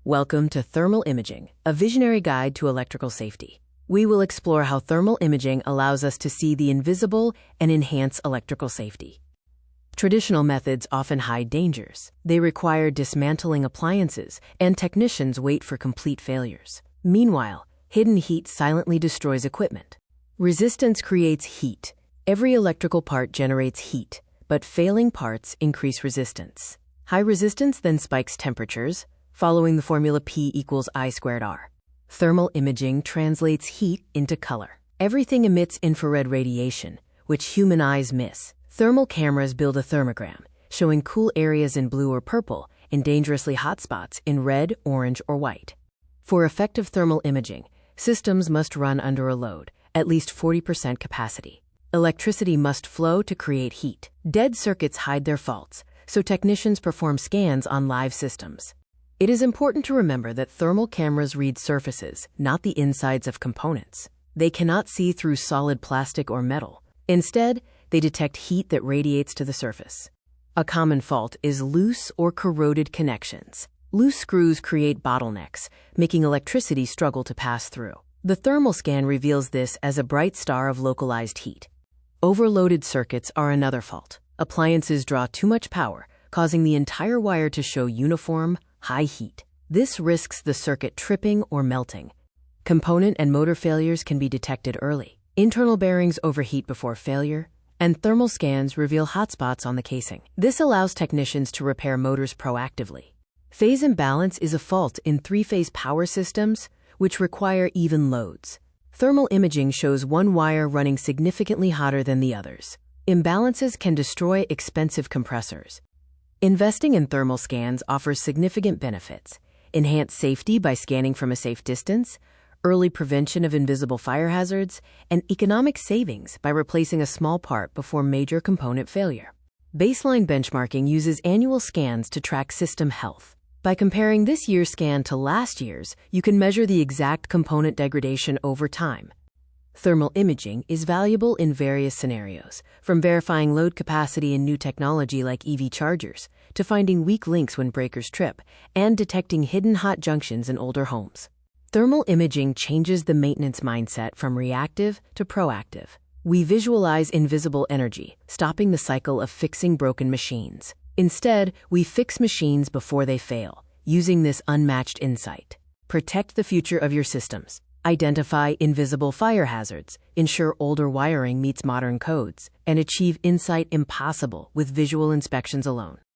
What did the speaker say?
Welcome to Thermal Imaging, a visionary guide to electrical safety. We will explore how thermal imaging allows us to see the invisible and enhance electrical safety. Traditional methods often hide dangers. They require dismantling appliances, and technicians wait for complete failures. Meanwhile, hidden heat silently destroys equipment. Resistance creates heat. Every electrical part generates heat, but failing parts increase resistance. High resistance then spikes temperatures, following the formula P equals I squared R. Thermal imaging translates heat into color. Everything emits infrared radiation, which human eyes miss. Thermal cameras build a thermogram, showing cool areas in blue or purple and dangerously hot spots in red, orange, or white. For effective thermal imaging, systems must run under a load, at least 40% capacity. Electricity must flow to create heat. Dead circuits hide their faults, so technicians perform scans on live systems. It is important to remember that thermal cameras read surfaces, not the insides of components. They cannot see through solid plastic or metal. Instead, they detect heat that radiates to the surface. A common fault is loose or corroded connections. Loose screws create bottlenecks, making electricity struggle to pass through. The thermal scan reveals this as a bright star of localized heat. Overloaded circuits are another fault. Appliances draw too much power, causing the entire wire to show uniform, high heat. This risks the circuit tripping or melting. Component and motor failures can be detected early. Internal bearings overheat before failure, and thermal scans reveal hotspots on the casing. This allows technicians to repair motors proactively. Phase imbalance is a fault in three-phase power systems, which require even loads. Thermal imaging shows one wire running significantly hotter than the others. Imbalances can destroy expensive compressors. Investing in thermal scans offers significant benefits: enhanced safety by scanning from a safe distance, early prevention of invisible fire hazards, and economic savings by replacing a small part before major component failure. Baseline benchmarking uses annual scans to track system health. By comparing this year's scan to last year's, you can measure the exact component degradation over time. Thermal imaging is valuable in various scenarios, from verifying load capacity in new technology like EV chargers, to finding weak links when breakers trip, and detecting hidden hot junctions in older homes. Thermal imaging changes the maintenance mindset from reactive to proactive. We visualize invisible energy, stopping the cycle of fixing broken machines. Instead, we fix machines before they fail, using this unmatched insight. Protect the future of your systems. Identify invisible fire hazards, ensure older wiring meets modern codes, and achieve insight impossible with visual inspections alone.